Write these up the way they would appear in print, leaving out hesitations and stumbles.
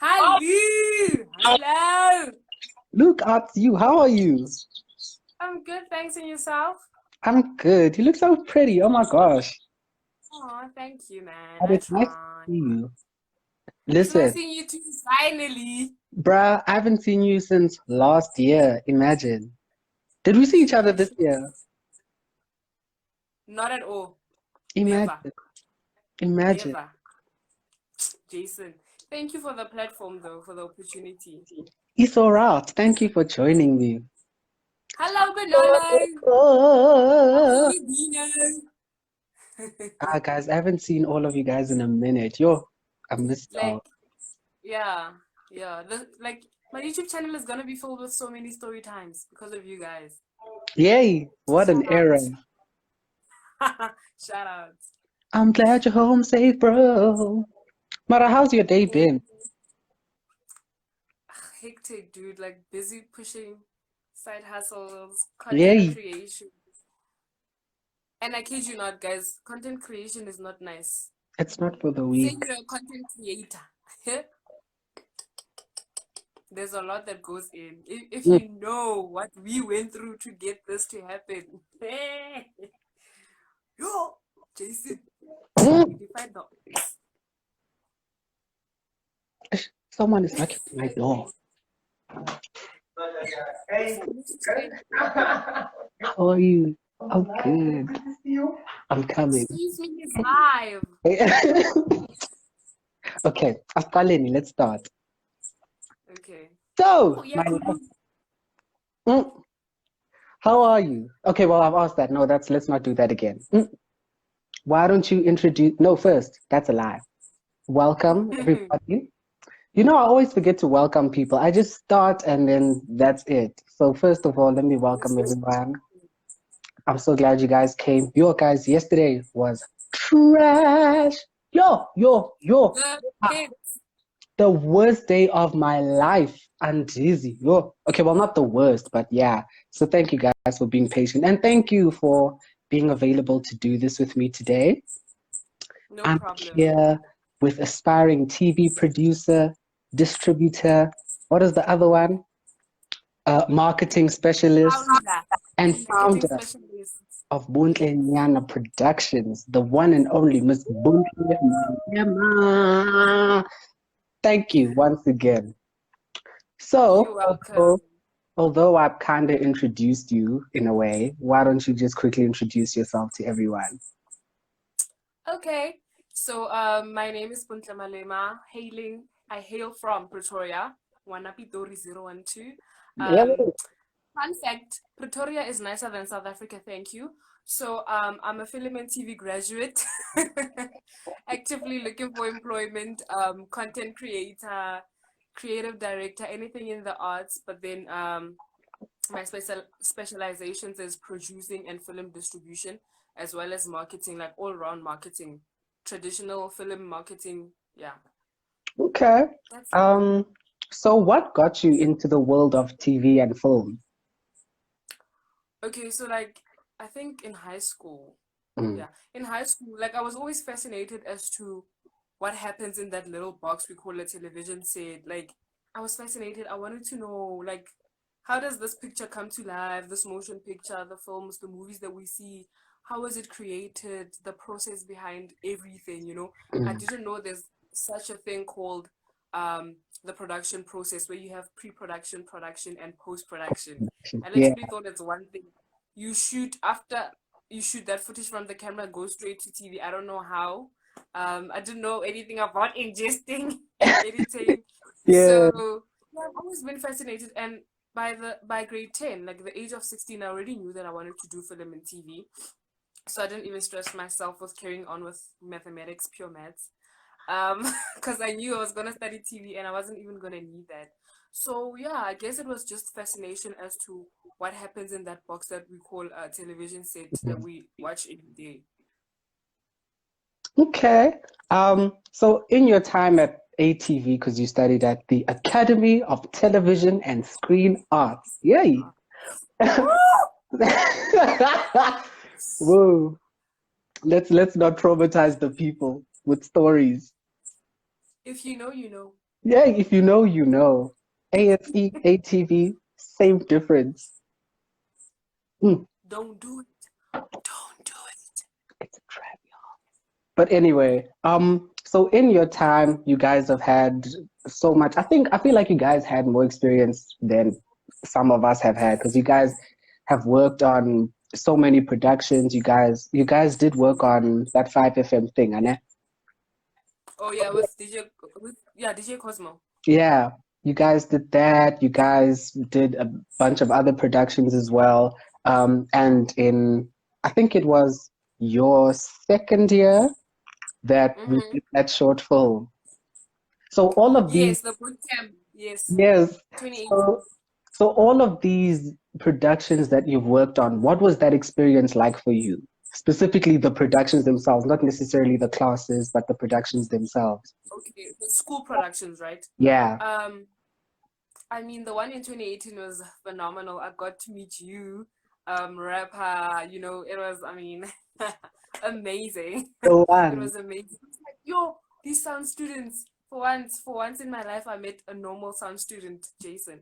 Hello. Hello. Look at you. How are you? I'm good, thanks. And yourself? I'm good. You look so pretty. Oh my gosh. Oh, thank you, man. But I it's nice to try. see you. It's nice Listen, seeing you too, finally. bruh, I haven't seen you since last year. Imagine. Did we see each other this year? Not at all. Never. Imagine. Imagine. Never. Jason. Thank you for the platform, though, for the opportunity. It's all right. Thank you for joining me. Hello, Benolo. Oh, Dino. guys, I haven't seen all of you guys in a minute. Yo, I missed Like, out. yeah, yeah. My YouTube channel is gonna be filled with so many story times because of you guys. Yay, what an era. Shout out. I'm glad you're home safe, bro. Mara, how's your day been? Hectic, dude. Like busy pushing side hustles, content Yay. creation. And I kid you not, guys, content creation is not nice. It's not for the Say weak. you're a content creator. There's a lot that goes in. If Mm. you know what we went through to get this to happen. Yo, Jason, Mm. you find the Someone is knocking on my door. How are you? Oh, good. I'm coming. excuse me, it's live. Okay, Askaleni, let's start. Okay. Oh, So, yeah, cool. how are you? Okay, well, I've asked that. No, let's not do that again. Why don't you introduce? No, first, that's a lie. Welcome, everybody. You know, I always forget to welcome people. I just start and then that's it. So, first of all, let me welcome everyone. I'm so glad you guys came. Yo, guys, yesterday was trash. Yo. The Ah, kids. the worst day of my life. I'm dizzy. Yo. Okay, well, not the worst, but yeah. So thank you guys for being patient. And thank you for being available to do this with me today. No I'm problem. here with aspiring TV producer, distributor. What is the other one? Marketing specialist Founder and and marketing founder specialist. of Bontlenyana Productions, the one and only Miss Bontle Malema. Thank you once again. You're So, welcome. although I've kind of introduced you in a way, why don't you just quickly introduce yourself to everyone? Okay. So my name is Bontle Malema. I hail from Pretoria, Wanapitori 012. Yeah. Fun fact, Pretoria is nicer than South Africa, thank you. So I'm a film and TV graduate, actively looking for employment, content creator, creative director, anything in the arts, but then my specializations is producing and film distribution, as well as marketing, like all around marketing, traditional film marketing. Yeah, Okay. that's it. Um, so what got you into the world of TV and film? Okay, so like I think in high school, Mm. yeah, in high school, like I was always fascinated as to what happens in that little box we call a television set. Like I was fascinated. I wanted to know, like, how does this picture come to life? This motion picture, the films, the movies that we see. How was it created? The process behind everything. I Mm. didn't know there's such a thing called the production process where you have pre-production, production, and post-production. I Yeah. literally thought it's one thing. You shoot after you shoot that footage from the camera, goes straight to TV. I don't know how. I didn't know anything about ingesting and editing. Yeah. So yeah, I've always been fascinated. And by grade 10, like the age of 16, I already knew that I wanted to do film and TV. So I didn't even stress myself with carrying on with mathematics, pure maths. Because I knew I was gonna study TV and I wasn't even gonna need that. So yeah, I guess it was just fascination as to what happens in that box that we call a television set that we watch every day. Okay. So in your time at ATV, because you studied at the Academy of Television and Screen Arts. Yay. Whoa. Let's not traumatize the people with stories. If you know, you know. Yeah, if you know, you know. ASE, ATV, same difference. Hmm, Don't do it. Don't do it. it's a trap. But anyway, so in your time, you guys have had so much. I feel like you guys had more experience than some of us have had because you guys have worked on so many productions. You guys did work on that 5FM thing, and Oh yeah, DJ Cosmo. yeah, you guys did that. You guys did a bunch of other productions as well. And I think it was your second year that we Mm-hmm. did that short film. So all of these, Yes, the boot camp. Yes, yes. 2018. So all of these productions that you've worked on, what was that experience like for you? Specifically the productions themselves, not necessarily the classes, but the productions themselves. Okay, the school productions, right? Yeah. Um, I mean, the one in 2018 was phenomenal. I got to meet you, rapper. It was, I mean, amazing. The It one. was amazing. I was like, yo, these sound students. For once in my life, I met a normal sound student, Jvsn.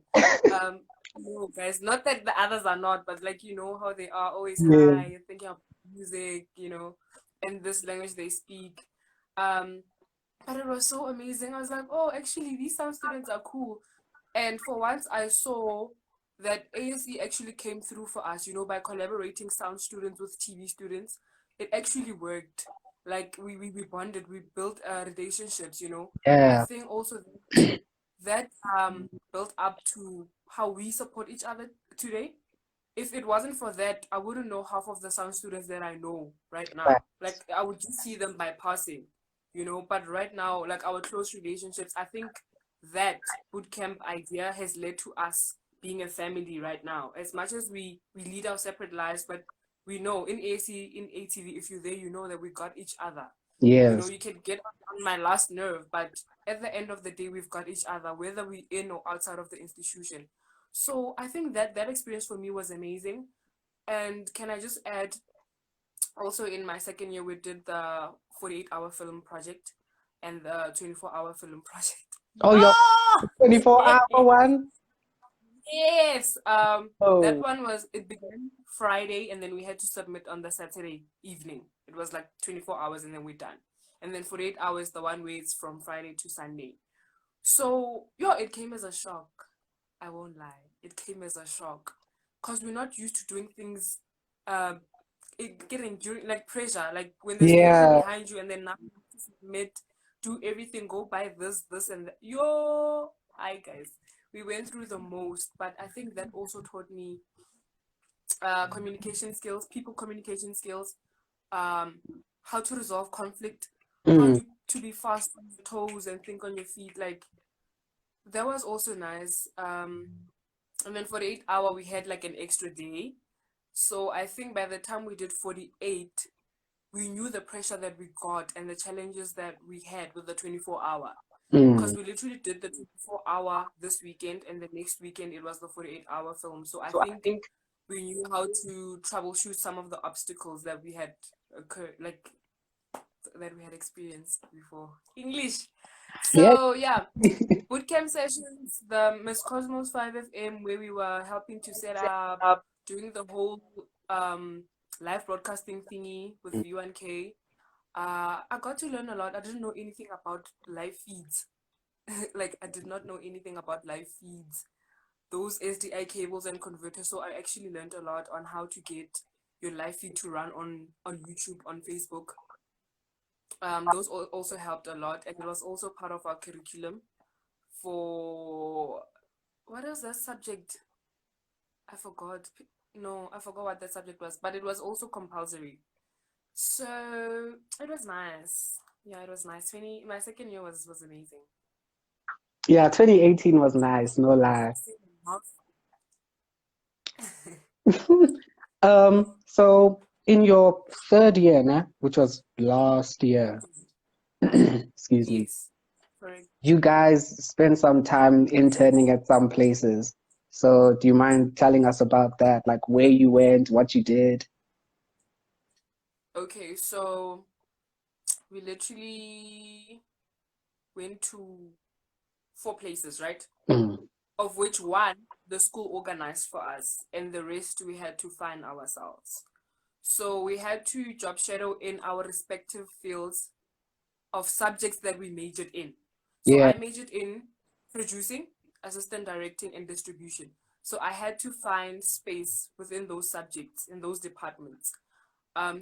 No, guys, not that the others are not, but like you know how they are always Yeah. high, thinking of music, and this language they speak. Um, but it was so amazing. I was like, oh, actually, these sound students are cool. And for once, I saw that ASE actually came through for us, by collaborating sound students with TV students. It actually worked. Like, we bonded, we built relationships. I Yeah. think also that built up to how we support each other today. If it wasn't for that, I wouldn't know half of the sound students that I know right now. Like, Facts. I would just see them by passing. But right now, like our close relationships, I think that bootcamp idea has led to us being a family right now. As much as we lead our separate lives, but we know in AC, in ATV, if you're there, you know that we got each other. Yes. You can get on my last nerve, but at the end of the day, we've got each other, whether we're in or outside of the institution. So I think that experience for me was amazing. And can I just add, also in my second year, we did the 48-hour film project and the 24-hour film project. Oh, your Yo! 24-hour one? Yes. That Oh, one it began Friday and then we had to submit on the Saturday evening. It was like 24 hours and then we're done. And then 48 hours, the one where it's from Friday to Sunday. So, it came as a shock. I won't lie. It came as a shock. Because we're not used to doing things, uh, getting during like pressure, like when there's pressure yeah. behind you and then now you have to submit, do everything, go buy this, and that. Yo, hi guys. We went through the most, but I think that also taught me communication skills, people communication skills, um, how to resolve conflict, how Mm, to be fast on your toes and think on your feet. Like that was also nice. And then for the 8 hour, we had like an extra day. So I think by the time we did 48, we knew the pressure that we got and the challenges that we had with the 24-hour. Because mm. we literally did the 24-hour this weekend, and the next weekend it was the 48-hour film. So I So I think think, we knew how to troubleshoot some of the obstacles that we had occurred, like that we had experienced before. English. yeah. So yeah, bootcamp sessions, the Miss Cosmos 5FM, where we were helping to set up, doing the whole um live broadcasting thingy with V1K. I got to learn a lot. I didn't know anything about live feeds. Like I did not know anything about live feeds, those SDI cables and converters. So I actually learned a lot on how to get your live feed to run on YouTube, on Facebook. Those also helped a lot, and it was also part of our curriculum for what else that subject? I forgot. No, I forgot what that subject was, but it was also compulsory. So it was nice. Yeah, it was nice. My second year was amazing. Yeah, 2018 was nice, no lie. So in your third year, nah, which was last year, excuse me, Yes, correct. you guys spent some time interning at some places. So do you mind telling us about that? Like where you went, what you did? Okay, so we literally went to 4 places, right? Mm. Of which one the school organized for us, and the rest we had to find ourselves. So we had to job shadow in our respective fields of subjects that we majored in. So Yeah, I majored in producing, assistant directing, and distribution. So I had to find space within those subjects, in those departments.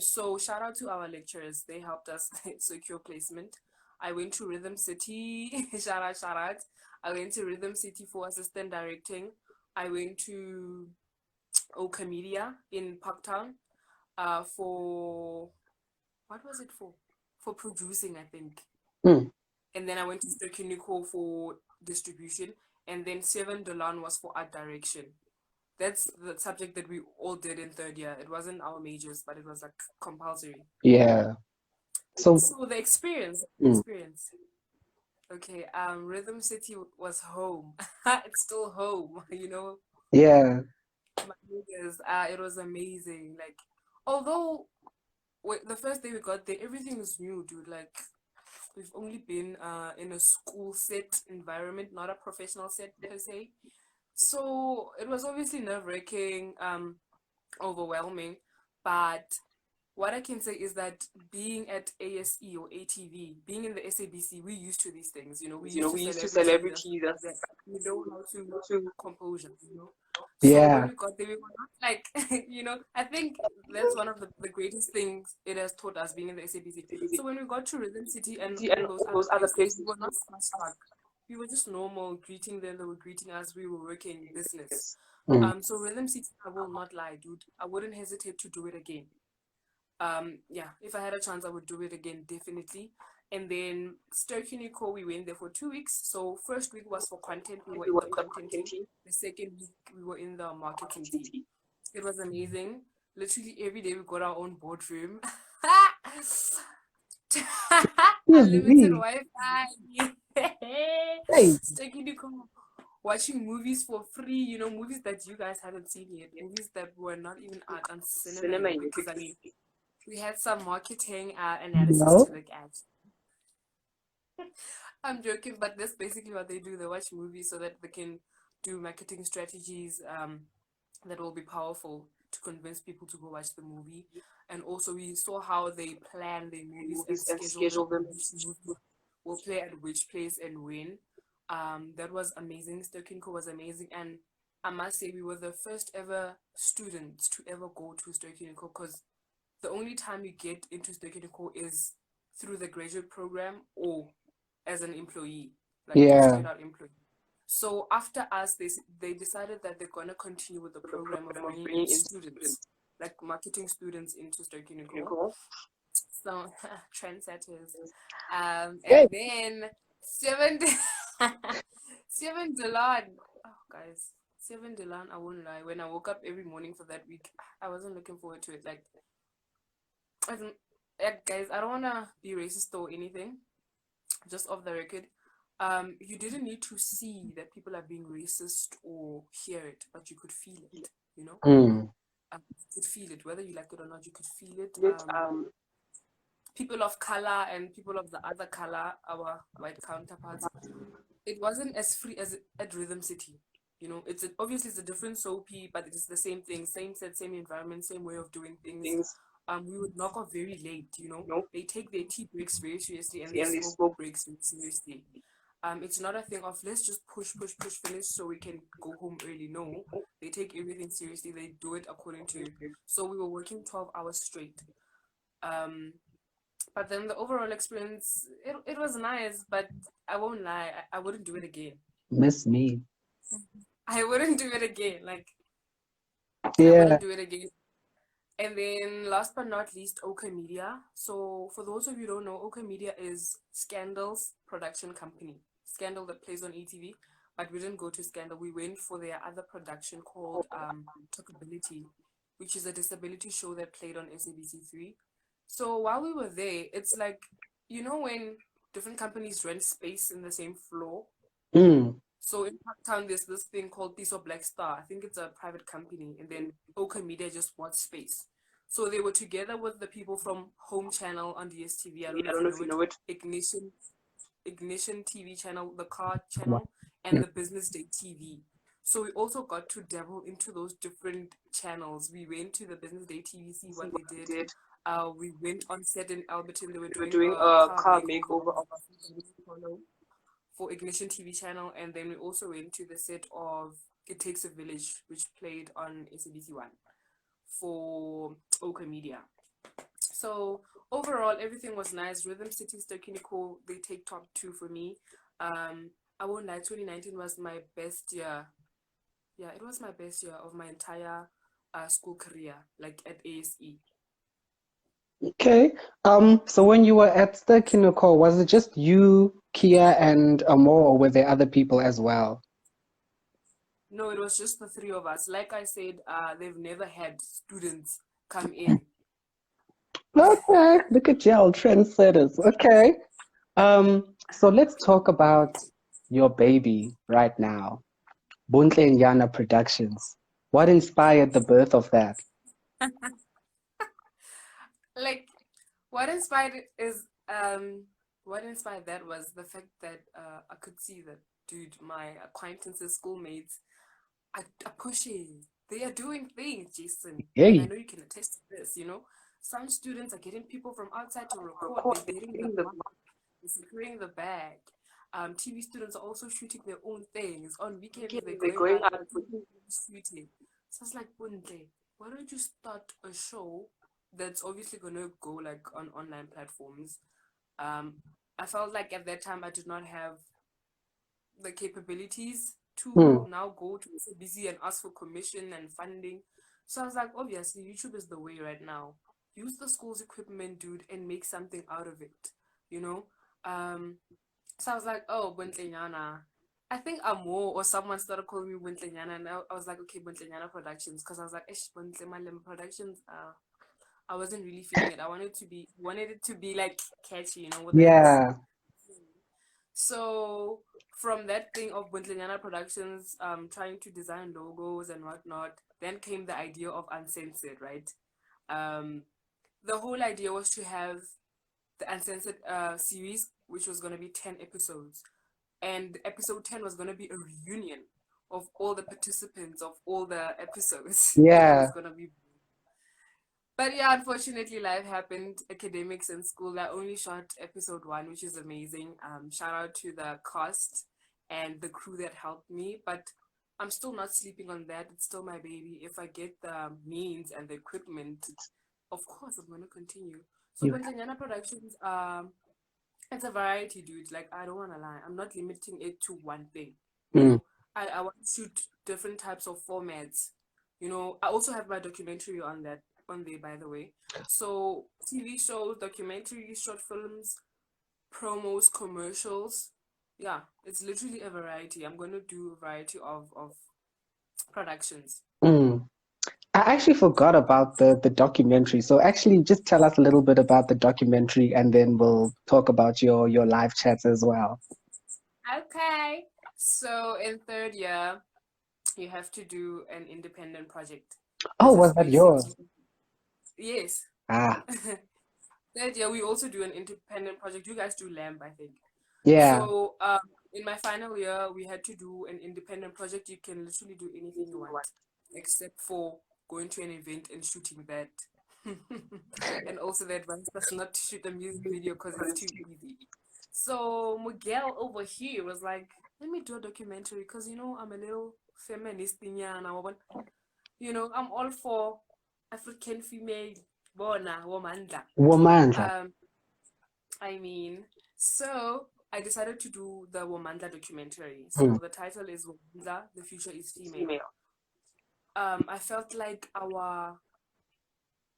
So shout out to our lecturers. They helped us secure placement. I went to Rhythm City. Shout out. I went to Rhythm City for assistant directing. I went to Oka Media in Parktown for what was it for? For producing, I think. mm. And then I went to Sturkinico for distribution, and then Seven Dolan was for art direction. That's the subject that we all did in third year. It wasn't our majors, but it was like compulsory. Yeah. So, So the experience, mm, Okay, Rhythm City was home. It's still home, you know. yeah. My goodness, it was amazing. Like, although the first day we got there, everything was new, dude. Like, we've only been in a school set environment, not a professional set per se. So it was obviously nerve-wracking, overwhelming, but what I can say is that being at ASE or ATV, being in the SABC, we're used to these things. You know, we're used to celebrities and stuff like that. We know how to composure, you know. So when Yeah. we got there, we were not like, you know, I think that's one of the greatest things it has taught us being in the SABC. So when we got to Rhythm City and all those other places, we were not starstruck. We were just normal, greeting them, they were greeting us, we were working business. Mm. So Rhythm City, I will not lie, dude. I wouldn't hesitate to do it again. Yeah, if I had a chance, I would do it again, definitely. And then Sturkinico, we went there for 2 weeks. So first week was for content. We were in the content team. The second week, we were in the marketing team. It was amazing. Literally every day we got our own boardroom. Excuse Unlimited me. Wi-Fi. Hey, Sturkinico, watching movies for free. You know, movies that you guys haven't seen yet. Movies that were not even out on cinema yet. Because I mean, we had some marketing analysis no. to look at. I'm joking, but that's basically what they do. They watch movies so that they can do marketing strategies that will be powerful to convince people to go watch the movie. And also, we saw how they plan their movies and schedule them, which movie will play at which place and when. That was amazing. Stokinko was amazing. And I must say, we were the first ever students to ever go to Stokinko because the only time you get into Stokinko is through the graduate program or as an employee, like a Yeah. straight out employee. So after us, they decided that they're gonna continue with the program of bringing in students, like marketing students into Stokinko. So trendsetters. Hey. And then seven seven Delan. Oh guys, seven Delan, I won't lie. When I woke up every morning for that week, I wasn't looking forward to it. Like as in, guys, I don't wanna be racist or anything, just off the record. You didn't need to see that people are being racist or hear it, but you could feel it, you know? Mm. You could feel it, whether you like it or not, you could feel it. People of color and people of the other color, our white counterparts, it wasn't as free as at Rhythm City. You know, obviously it's a different soapy, but it's the same thing, same set, same environment, same way of doing things. We would knock off very late. You know, they take their tea breaks very seriously and they smoke breaks very seriously. It's not a thing of let's just push, finish so we can go home early. No, they take everything seriously. They do it according to. So we were working 12 hours straight. Um, but then the overall experience, it was nice, but I won't lie, I wouldn't do it again. Miss me. I wouldn't do it again. Like, I Yeah. wouldn't do it again. And then last but not least, Oka Media. So for those of you who don't know, Oka Media is Scandal's production company. Scandal that plays on ETV. But we didn't go to Scandal. We went for their other production called Talkability, which is a disability show that played on SABC3. So while we were there, it's like, you know, when different companies rent space in the same floor. So in Parktown, there's this thing called Piece of Black Star. I think it's a private company, and then Oka Media just bought space. So they were together with the people from Home Channel on DSTV. I don't know if you know it. Ignition TV channel, the car Wow. channel, and the Business Day TV. So we also got to dabble into those different channels. We went to the Business Day TV, see what they did. We went on set in Alberton. They were doing a car makeover of for Ignition TV channel, and then we also went to the set of It Takes a Village, which played on SABC1 for Oka Media. So overall, everything was nice. Rhythm City, Stekunico, they take top 2 for me. I won't lie, 2019 was my best year. Yeah, it was my best year of my entire school career, like at ASE. Okay. So when you were at Stekunico, was it just you, Kia, and Amor, or were there other people as well? No, it was just the 3 of us. Like I said, they've never had students come in. Okay, look at y'all, trendsetters. Okay. So let's talk about your baby right now, Bontlenyana Productions. What inspired the birth of that? Like, what inspired that was the fact that I could see that, dude, my acquaintances, schoolmates are pushing. They are doing things, Jvsn. And I Hey, know you can attest to this, you know. Some students are getting people from outside to record. They're getting the mic, they're securing the bag. TV students are also shooting their own things. On weekends, they're going out shooting. So it's like, Bunde, why don't you start a show that's obviously going to go like on online platforms? I felt like at that time I did not have the capabilities to now go to SABC and ask for commission and funding. So I was like, obviously, YouTube is the way right now. Use the school's equipment, dude, and make something out of it, you know? So I was like, oh, Bontlenyana. I think Amo or someone started calling me Bontlenyana, and I was like, okay, Bontlenyana Productions, because I was like, Bontle Malema Productions. I wasn't really feeling it. I wanted it to be like catchy, you know, with the S. yeah. So from that thing of Bontlenyana Productions, trying to design logos and whatnot, then came the idea of Uncensored, right? The whole idea was to have the Uncensored series, which was going to be 10 episodes. And episode 10 was going to be a reunion of all the participants of all the episodes. And it was Yeah. going to be. But yeah, unfortunately, life happened. Academics and school. I only shot episode 1, which is amazing. Shout out to the cast and the crew that helped me. But I'm still not sleeping on that. It's still my baby. If I get the means and the equipment, of course, I'm going to continue. So, You, Bontlenyana Productions, it's a variety, dude. Like, I don't want to lie. I'm not limiting it to one thing. You mm, know, I want to shoot different types of formats. You know, I also have my documentary on there, by the way. So TV shows, documentaries, short films, promos, commercials. Yeah, it's literally a variety. I'm going to do a variety of productions. mm. I actually forgot about the documentary. So actually just tell us a little bit about the documentary and then we'll talk about your live chats as well. Okay. So in third year, you have to do an independent project, Oh, which is was that yours? basically, yes. Ah, Third year, we also do an independent project. You guys do LAMP, I think. yeah. So in my final year, we had to do an independent project. You can literally do anything you want, except for going to an event and shooting that. And also the advice was not to shoot a music video because it's too easy. So Miguel over here was like, let me do a documentary because, you know, I'm a little feminist thing, and you know, I'm all for African female, bona, womanda. Womandla. Um, I mean, so I decided to do the Womandla documentary. Mm, So the title is Womandla, The Future is Female. I felt like our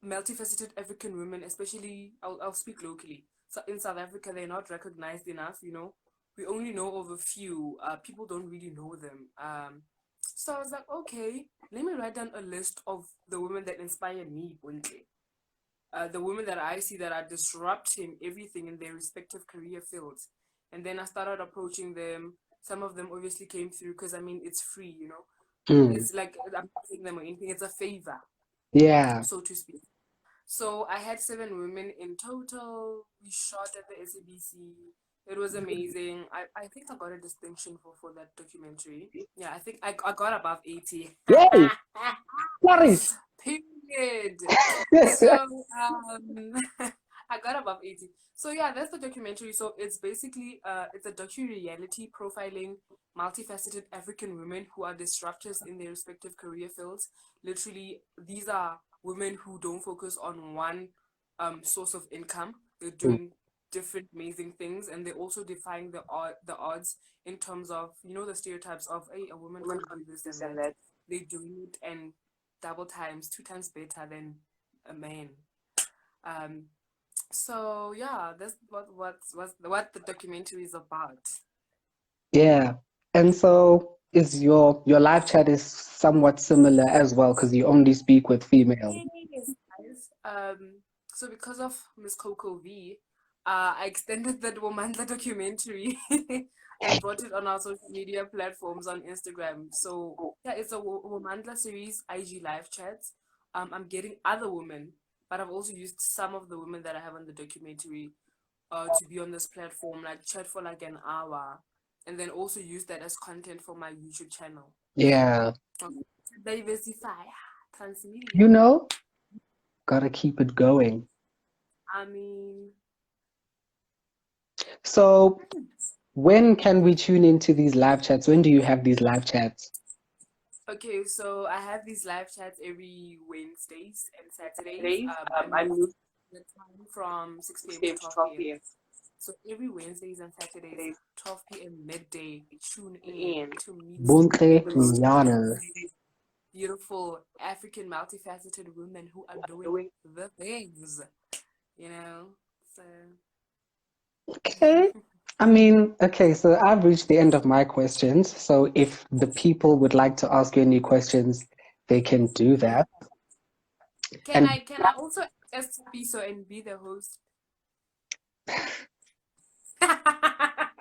multifaceted African women, especially, I'll speak locally. So in South Africa, they're not recognized enough, you know. We only know of a few. People don't really know them. So I was like, okay, let me write down a list of the women that inspire me, Bontle. The women that I see that are disrupting everything in their respective career fields. And then I started approaching them. Some of them obviously came through because I mean it's free, you know. Mm. It's like I'm not paying them or anything. It's a favor, Yeah. so to speak. So I had 7 women in total. We shot at the SABC. It was amazing. I think I got a distinction for that documentary. Yeah, I think I got above 80. Yay! Flourish. Period. So I got above 80. So yeah, that's the documentary. So it's basically it's a docu-reality profiling multifaceted African women who are disruptors in their respective career fields. Literally, these are women who don't focus on one source of income. They're Mm. doing different amazing things, and they're also defying the odds in terms of, you know, the stereotypes of, hey, a woman can't do this and that. They're doing it and double times, 2 times better than a man. Um, so yeah, that's what the documentary is about. Yeah. And so is your live chat is somewhat similar as well because you only speak with females. Yes, guys. So because of Miss Coco V, I extended that Womandla documentary and brought it on our social media platforms on Instagram. So yeah, it's a Womandla series, IG live chats. I'm getting other women, but I've also used some of the women that I have on the documentary to be on this platform, like chat for like an hour, and then also use that as content for my YouTube channel. Yeah. Diversify, transmedia. You know, gotta keep it going. I mean, So when can we tune into these live chats? When do you have these live chats? okay, so I have these live chats every Wednesdays and Saturdays. I move the time from 6 p.m. to 12 p.m. So every Wednesdays and Saturdays, 12 p.m. midday, tune in to meet the Bontlenyana. beautiful African multifaceted women who are doing the things, you know? So, Okay. I mean, okay, so I've reached the end of my questions. So if the people would like to ask you any questions, they can do that. can And I also ask Piso and be the host?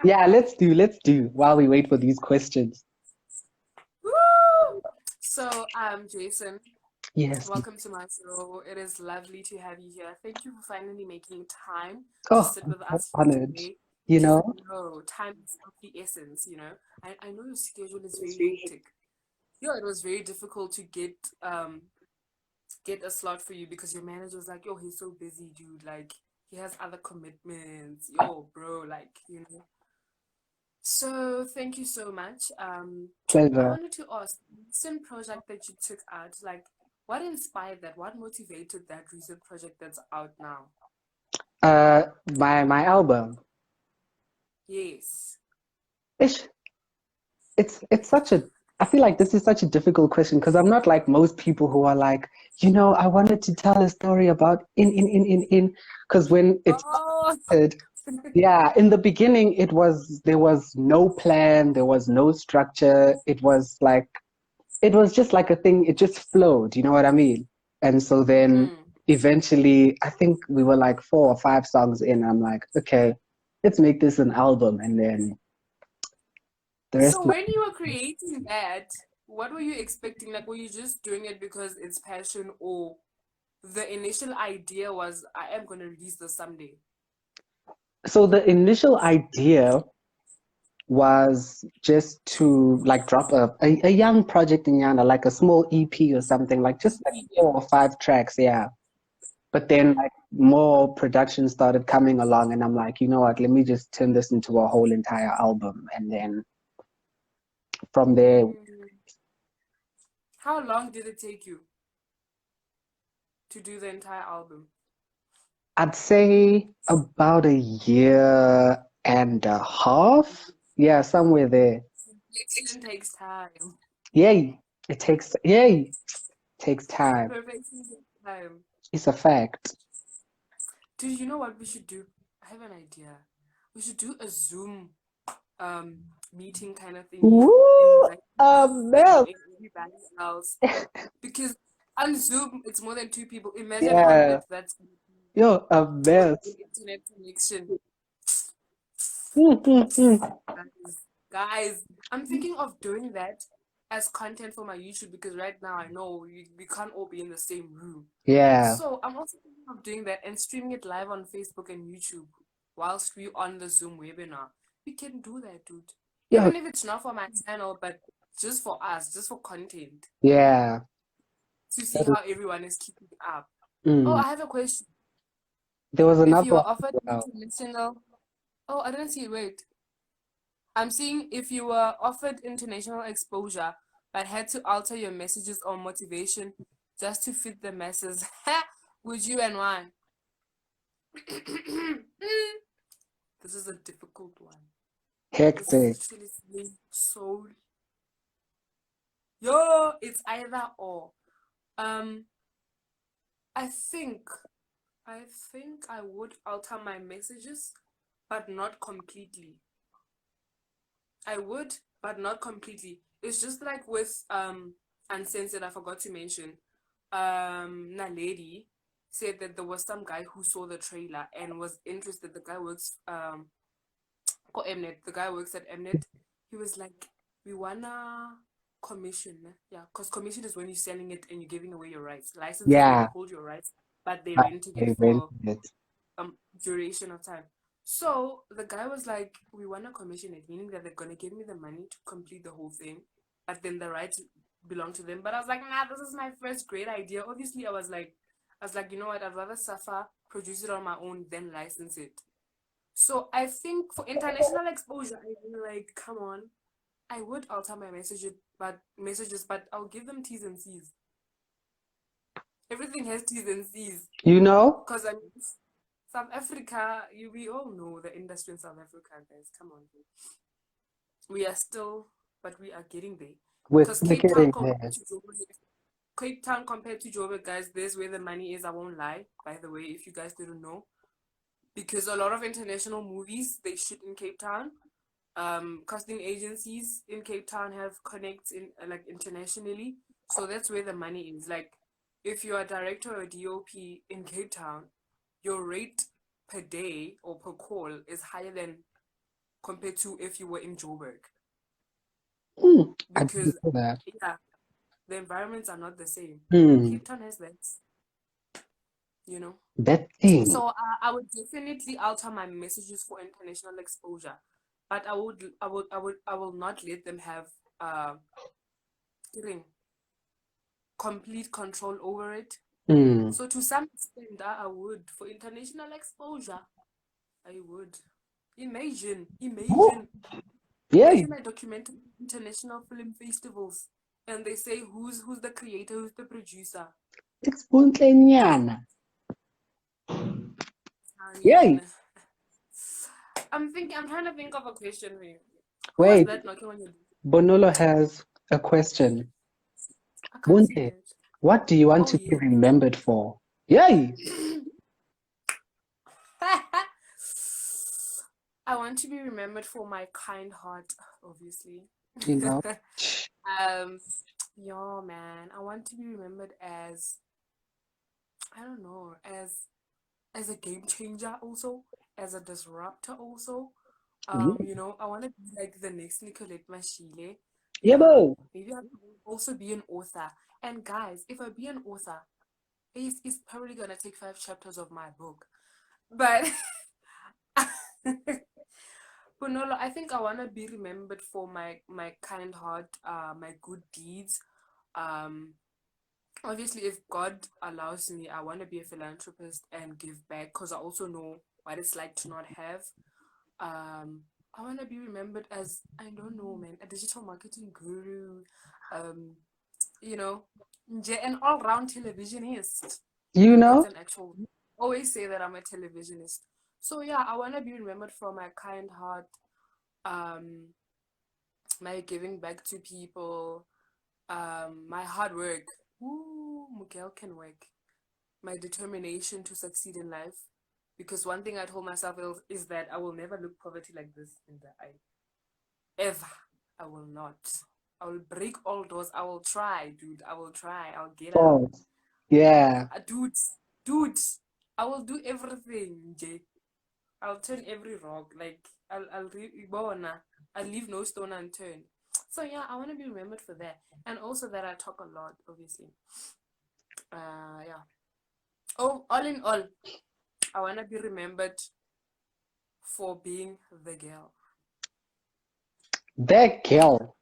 yeah, let's do while we wait for these questions. Woo! So, Jvsn, Yes. welcome to my show. It is lovely to have you here. Thank you for finally making time to Oh, sit I'm with so us here honored. today. You Because know, I know time is of the essence, you know. I know your schedule is very hectic. Yeah, it was very difficult to get a slot for you because your manager was like, yo, he's so busy, dude. Like, he has other commitments. Yo, bro, like, you know. So thank you so much. I pleasure. wanted to ask, the recent project that you took out, like, what inspired that? What motivated that recent project that's out now? Uh, my album. Yes. Ish, it's such a I feel like this is such a difficult question because I'm not like most people who are like, I wanted to tell a story about in because when it Oh, started, yeah, in the beginning there was no plan, there was no structure. It was just like a thing, it just flowed, you know what I mean? And so then mm. eventually I think we were like 4 or 5 songs in. I'm like, okay, let's make this an album and then the rest. So when you were creating that, what were you expecting? Like, were you just doing it because it's passion, or the initial idea was, I am going to release this someday? So the initial idea was just to like drop a young project in Ghana, like a small EP or something, like just like 4 or 5 tracks, yeah. But then like more production started coming along and I'm like, you know what, let me just turn this into a whole entire album. And then from there, Mm. How long did it take you to do the entire album? I'd say about a year and a half. Yeah, somewhere there. Perfection takes time. Yay. Takes time. Perfection takes time. It's a fact. Dude, you know what we should do? I have an idea. We should do meeting kind of thingy Woo! like A and mess. everybody else. Because on Zoom it's more than 2 people. Imagine how Yeah. lit that's Yo, a with mess. the internet connection. Mm. Guys, I'm thinking of doing that as content for my YouTube because right now I know we can't all be in the same room. Yeah. So I'm also thinking of doing that and streaming it live on Facebook and YouTube whilst we on the Zoom webinar. We can do that, dude. Yo, Even if it's not for my channel, but just for us, just for content, yeah. to see That is, how everyone is keeping up. Oh, mm. I have a question. There was If another you one were offered as well. international, oh, I didn't see it. Wait, I'm seeing if you were offered international exposure but had to alter your messages or motivation just to fit the masses, would you and why? This is a difficult one. This is Hectic. literally so. Yo, it's either or. Um, I think, I think I would alter my messages, but not completely. I would, but not completely. It's just like with Uncensored, I forgot to mention. Naledi said that there was some guy who saw the trailer and was interested. The guy works for Mnet. The guy works at Mnet. He was like, we wanna commission. Yeah, because commission is when you're selling it and you're giving away your rights. License is when you Yeah. hold your rights, but they're I renting it rented for it. duration of time. So the guy was like, we wanna commission it, meaning that they're gonna give me the money to complete the whole thing, but then the rights belong to them. But I was like, nah, this is my first great idea. Obviously, I was like, you know what, I'd rather suffer, produce it on my own, than license it. So I think for international exposure, I feel like, come on, I would alter my messages, but I'll give them T's and C's. Everything has T's and C's. You know, Because I mean, South Africa, we all know the industry in South Africa, guys. Come on, we are still, but we are getting there. we're Because still getting there. Cape Town compared to Joburg, guys, there's where the money is. I won't lie. By the way, if you guys didn't know, because a lot of international movies they shoot in Cape Town. Casting agencies in Cape Town have connects in like internationally, so that's where the money is. Like, if you're a director or a DOP in Cape Town, your rate per day or per call is higher than compared to if you were in Joburg, I didn't because know that. yeah, the environments are not the same. Hmm. Cape Town has that, you know. That thing. So I would definitely alter my messages for international exposure, but I will not let them have uh complete control over it. Hmm. So to some extent, I would for international exposure. I would. Imagine, Yeah, imagine I documented international film festivals, and they say who's the creator, who's the producer. it's Bontlenyana. Yeah. Onion. I'm trying to think of a question for you. Who was Wait, that knocking on your door? Bonolo has a question. I can't see Bunte, it. what do you want Oh to be yeah. remembered for? Yay! I want to be remembered for my kind heart, obviously. You know? um, yeah, man. I want to be remembered as, I don't know, as a game changer also, as a disruptor also. Mm. You know, I want to be like the next Nicolette Mashile. Yeah, Yeah, bro. maybe I could also be an author. And guys, if I be an author, it's probably gonna take 5 chapters of my book. But Bonolo, I think I want to be remembered for my kind heart, my good deeds. Um, Obviously, if God allows me, I want to be a philanthropist and give back because I also know what it's like to not have. I want to be remembered as, I don't know, man, a digital marketing guru. Um, you know, an all-round televisionist. You That's know? an actual. Always say that I'm a televisionist. So yeah, I want to be remembered for my kind heart, um, my giving back to people, my hard work. Ooh, Miguel can work. My determination to succeed in life. Because one thing I told myself is that I will never look poverty like this in the eye. ever. I will not. I will break all doors. I will try, dude. I will try. I'll get out. False. Yeah. Dude, I will do everything, Jay. I'll turn every rock. Like, I'll leave no stone unturned. So yeah, I want to be remembered for that. And also that I talk a lot, obviously. Yeah. Oh, all in all, I want to be remembered for being the girl. That girl.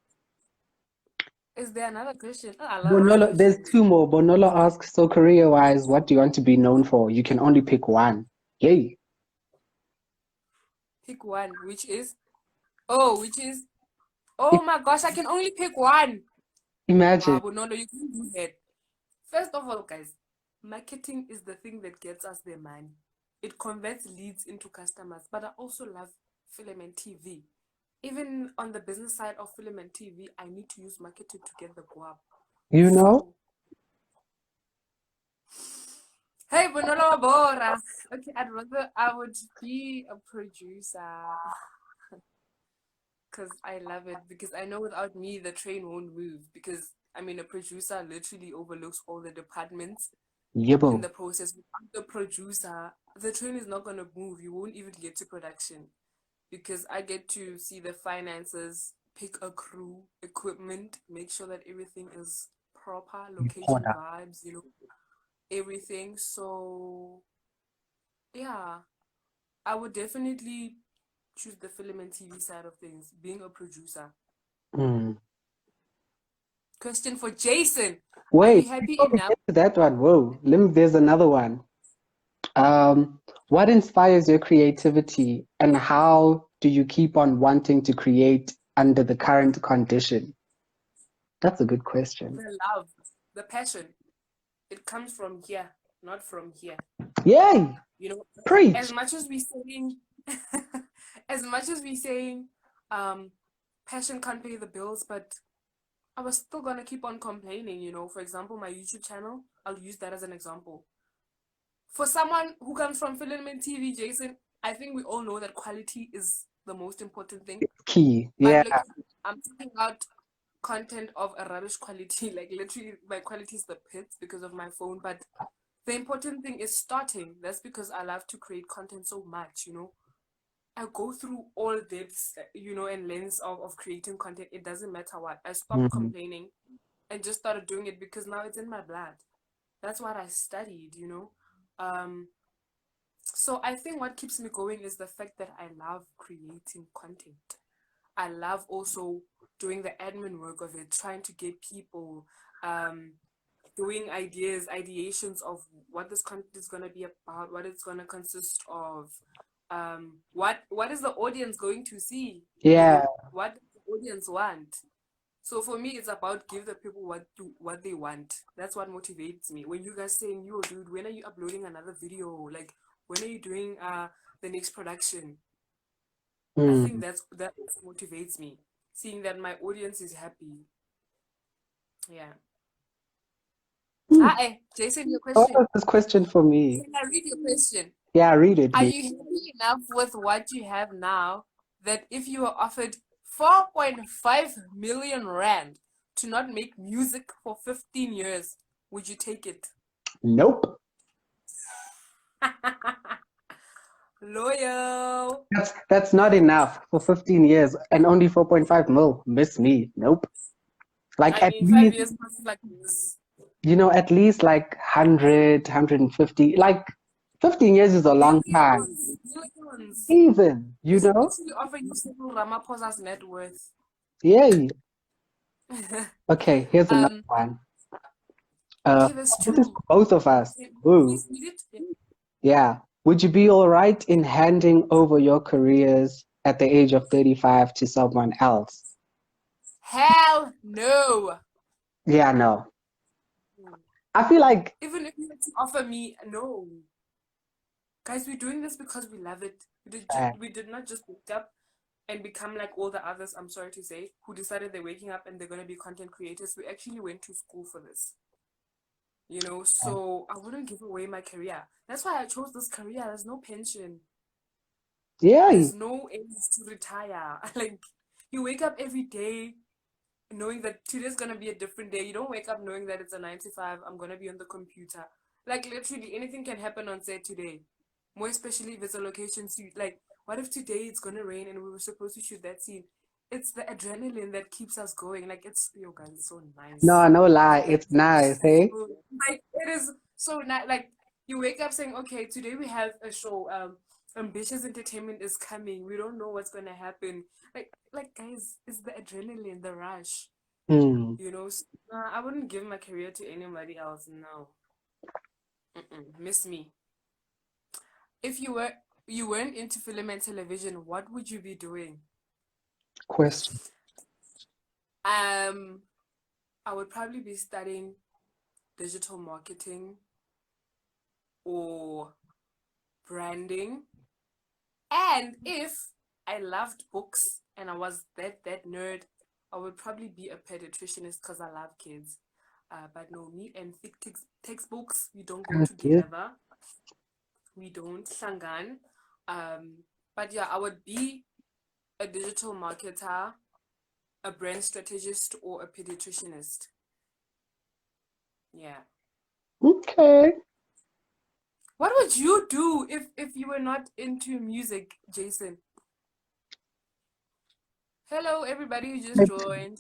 Is there another question? Oh, I love this Bonolo, there's question. two more. Bonolo asks, so career-wise, what do you want to be known for? You can only pick one. Yay. Pick one, which is? Oh my gosh, I can only pick one. Imagine. But no, you can do that. First of all, guys, marketing is the thing that gets us their money. It converts leads into customers. But I also love film and TV. Even on the business side of film and TV, I need to use marketing to get the go up. You know? Hey, Bonolo Bora. Okay, I would be a producer. Because I love it. Because I know without me, the train won't move. Because, I mean, a producer literally overlooks all the departments in Yebo. the process. Without the producer, the train is not going to move. You won't even get to production. Because I get to see the finances, pick a crew, equipment, make sure that everything is proper, location vibes, everything. So, yeah, I would definitely choose the film and TV side of things, being a producer. Question for Jvsn. Wait, are you happy before we enough? get to that one, whoa, there's another one. What inspires your creativity and how do you keep on wanting to create under the current condition? That's a good question. The love, the passion. It comes from here, not from here. Yay! Preach. As much as we saying, passion can't pay the bills, but I was still gonna keep on complaining. For example, my YouTube channel, I'll use that as an example. For someone who comes from film and TV, Jvsn, I think we all know that quality is the most important thing. Key. But Yeah. look, I'm talking about content of a rubbish quality. Like, literally, my quality is the pits because of my phone. But the important thing is starting. That's because I love to create content so much. I go through all depths, and lengths of creating content. It doesn't matter what. I stopped complaining and just started doing it because now it's in my blood. That's what I studied. So I think what keeps me going is the fact that I love creating content. I love also doing the admin work of it, trying to get people, doing ideations of what this content is going to be about, what it's going to consist of, what is the audience going to see? Yeah. What does the audience want? So for me, it's about give the people what they want. That's what motivates me. When you guys saying, yo, dude, when are you uploading another video? Like, when are you doing the next production? I think that motivates me. Seeing that my audience is happy. Yeah. Jvsn, your question. What was this question for me? Can I read your question? Yeah, read it. Are you happy enough with what you have now that if you were offered 4.5 million rand to not make music for 15 years, would you take it? Nope. Loyal. That's not enough for 15 years and only 4.5 mil. Miss me. Nope. Like, I mean, 5 years passes like this. At least like 100, 150. Like, 15 years is a long time. Millions. Even, This actually offer you Cyril Ramaphosa's net worth. Yay. Okay, here's another one. Okay, there's two. This is for both of us. Ooh. Yeah. Would you be all right in handing over your careers at the age of 35 to someone else? Hell no. Yeah, no. I feel like even if you had to offer me, no. Guys, we're doing this because we love it. We did not just wake up and become like all the others, I'm sorry to say, who decided they're waking up and they're going to be content creators. We actually went to school for this. So I wouldn't give away my career. That's why I chose this career. There's no pension. Yeah. There's no age to retire. Like, You wake up every day knowing that today's gonna be a different day. You don't wake up knowing that it's a 9 to 5. I'm gonna be on the computer. Like literally anything can happen on set today. More especially if it's a location shoot. Like, what if today it's gonna rain and we were supposed to shoot that scene? It's the adrenaline that keeps us going. Like it's yo guys, it's so nice. No, no lie. Like It's nice, hey? like it is so nice. Like you wake up saying, okay, today we have a show. Ambitious entertainment is coming. We don't know what's gonna happen. Like guys, it's the adrenaline, the rush. Mm. You know, I wouldn't give my career to anybody else. No, miss me. If you weren't into film and television, what would you be doing? Question. I would probably be studying digital marketing or branding. And if I loved books and I was that nerd, I would probably be a pediatricianist because I love kids. But no, me and thick textbooks, we don't go Thank you. together. We don't shangan. But yeah, I would be a digital marketer, a brand strategist, or a pediatricianist. Yeah. Okay. What would you do if you were not into music, Jvsn? Hello, everybody who just joined.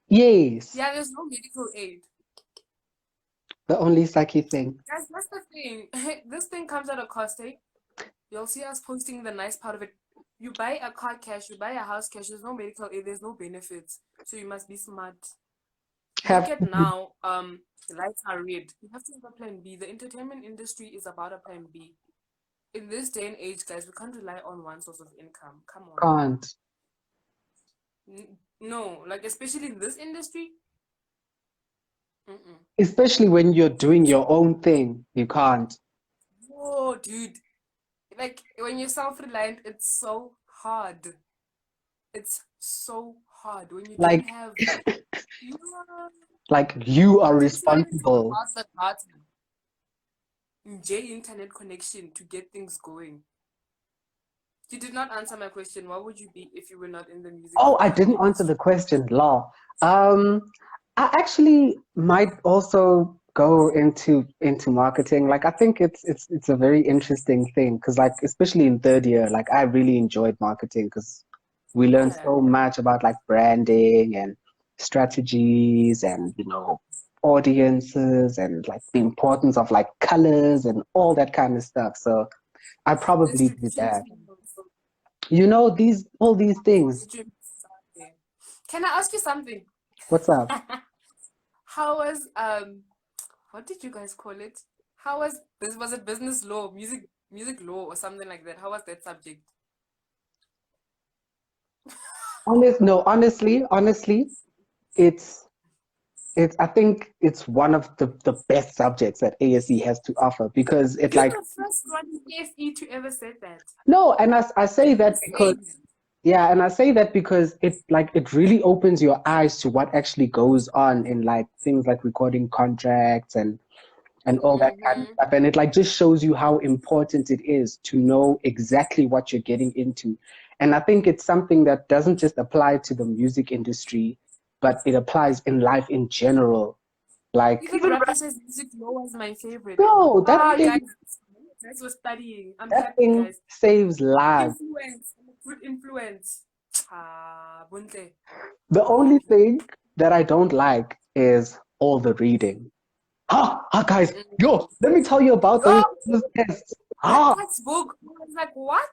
Yes. Yeah, there's no medical aid. The only sucky thing. That's the thing. This thing comes at a cost, eh? You'll see us posting the nice part of it. You buy a car cash, you buy a house cash, there's no medical aid, there's no benefits. So you must be smart. Look at now, the lights are red. You have to have a plan B. The entertainment industry is about a plan B. In this day and age, guys, we can't rely on one source of income. Come on. Can't. No, like especially in this industry. Especially when you're doing your own thing, you can't. Whoa, dude. Like when you're self-reliant, it's so hard. It's so hard when you don't Like, have. Yeah. like you are Taxi ride is responsible. about the data. J internet connection to get things going. You did not answer my question. What would you be if you were not in the music Oh, I didn't answer the industry? question, law. I actually might also go into marketing. Like I think it's a very interesting thing because like especially in third year, like I really enjoyed marketing because we learned Yeah. so much about like branding and strategies and audiences and like the importance of like colors and all that kind of stuff. So I probably do Distribution that. skills. These all these things. Can I ask you something? What's up? How was what did you guys call it? How was it business law, music law or something like that? How was that subject? Honestly, it's I think it's one of the best subjects that ASE has to offer because it You're like the first one in ASE to ever say that. no, and I say that because Insane. yeah, and I say that because it really opens your eyes to what actually goes on in like things like recording contracts and all that kind of Mm-hmm. stuff. And it like just shows you how important it is to know exactly what you're getting into. And I think it's something that doesn't just apply to the music industry, but it applies in life in general. Like Even rapper says music law was my favorite. no, Ah, guys were studying. I'm that happy, thing guys. saves lives. Influence, good influence. Ah, Bontle. The I'm only happy. thing that I don't like is all the reading. Guys, yo, let me tell you about Yo, those tests. that textbook. I was like, what?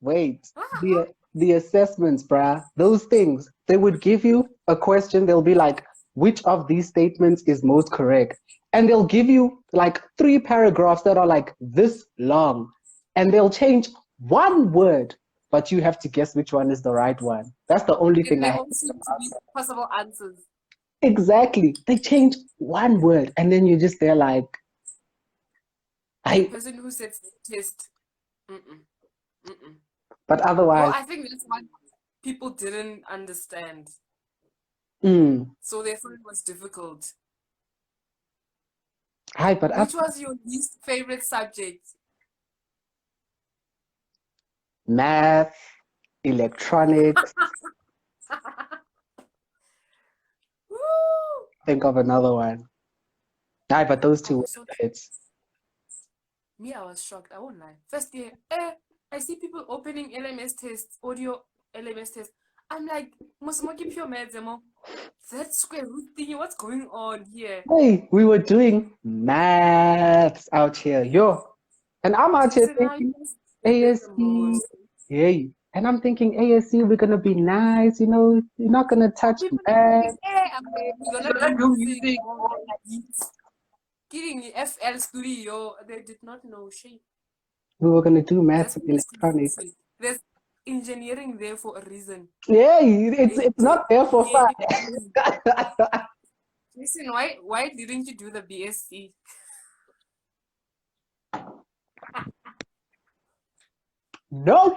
Wait, Ah, the assessments, bruh, those things, they would give you a question, they'll be like, which of these statements is most correct? And they'll give you like 3 paragraphs that are like this long, and they'll change one word, but you have to guess which one is the right one. That's the only and thing they I all seem to be possible answers. exactly. They change one word, and then you're just there like, The I. person who sets the test. Mm-mm, mm-mm. But Well, otherwise, I think that's what people didn't understand. mm, So they thought it was difficult. hi. But Which was your least favorite subject? math, electronics. Woo! Think of another one. Nah, but those I two were was so the hits. Me, I was shocked. I won't lie. First year, I see people opening LMS tests, audio LMS tests. I'm like, Mosamoki pure medzemo. That square root thingy, what's going on here? Hey, we were doing maths out here. Yo. And I'm out here Jvsn, now you thinking guys did the ASC. most. Yay. And I'm thinking ASC, we're gonna be nice, you know, you're not gonna touch People are math. thinking, we're gonna do music, more beats. Kidding me, FL Studio. They did not know shit. We were gonna do maths That's and what it's electronics. confusing. There's engineering there for a reason. Yay, it's not there for fun. Listen, why didn't you do the BSc? Nope.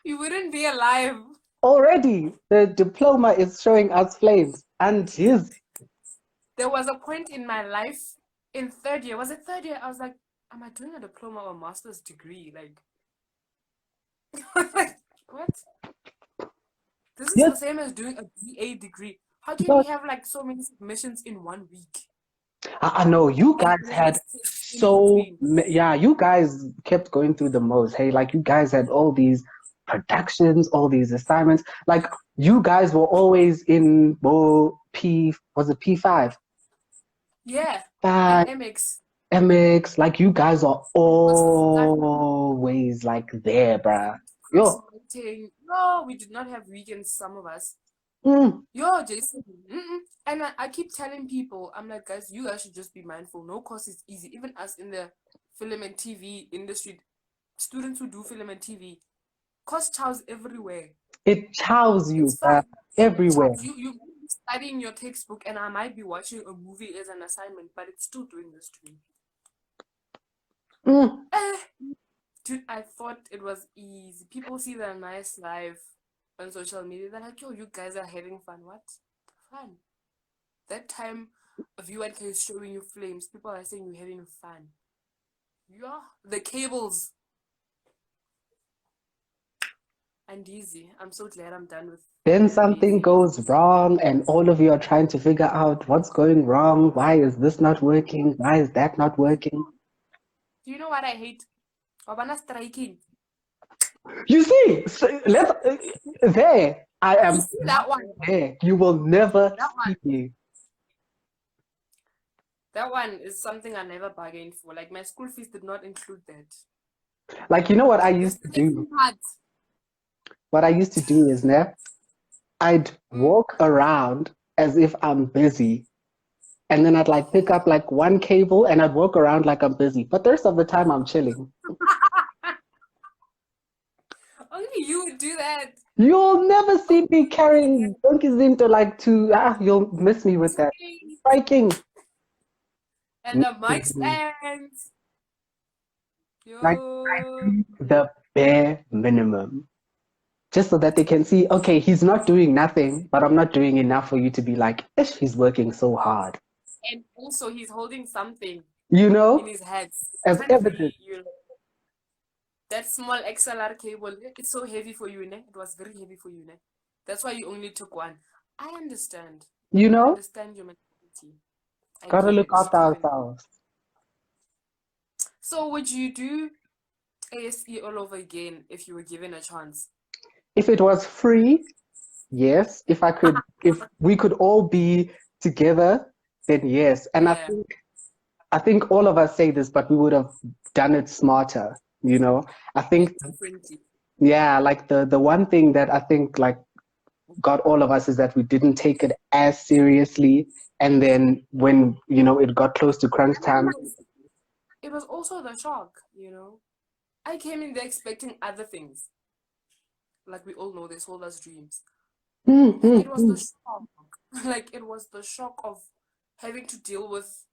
You wouldn't be alive. Already the diploma is showing us flames. And his There was a point in my life in third year. Was it third year? I was like, am I doing a diploma or a master's degree? Like, what? This is the same as doing a BA degree. How can you have like so many submissions in 1 week? I know you And guys had yeah, you guys kept going through the most. Hey, like you guys had all these productions, all these assignments. Like you guys were always in was it P5? Yeah, Five, and MX. MX, like you guys are always like there, bruh. Yo. No, we did not have weekends, some of us. Mm. Yo, Jason. And I keep telling people, I'm like, guys, you guys should just be mindful. No course is easy. Even us in the film and TV industry, students who do film and TV, cost chows everywhere. It chows you, It's fine. everywhere. You studying your textbook, and I might be watching a movie as an assignment, but it's still doing this to me. Dude, I thought it was easy. People see the nice life on social media. They're like, yo, you guys are having fun. What? Fun. That time a viewer is showing you flames. People are saying you're having fun. Yeah. The cables. And easy. I'm so glad I'm done with. Then something goes wrong, and all of you are trying to figure out what's going wrong. Why is this not working? Why is that not working? Do you know what I hate? Wabana striking. You see, there I am. You see that one? There, you will never see me. That one is something I never bargained for. Like my school fees did not include that. Like you know what I used to do? What I used to do is, I'd walk around as if I'm busy. And then I'd like pick up like one cable and I'd walk around like I'm busy. But the rest of the time I'm chilling. Only you would do that. You'll never see me carrying donkeys into you'll miss me with that. Striking. And the mic stands. Like I do the bare minimum. Just so that they can see, okay, he's not doing nothing, but I'm not doing enough for you to be like, ish, he's working so hard. And also he's holding something, in his hands. as evidence. That small XLR cable, it's so heavy for you, ne? It was very heavy for you, ne? That's why you only took one. I understand. I understand your mentality. Gotta look after ourselves. So would you do ASE all over again if you were given a chance? If it was free, yes. If we could all be together, then yes. And I think all of us say this, but we would have done it smarter, you know. I think like the one thing that I think like got all of us is that we didn't take it as seriously, and then when it got close to crunch time, it was also the shock, I came in there expecting other things. Like we all know, they sold us dreams. It was the shock. Like it was the shock of having to deal with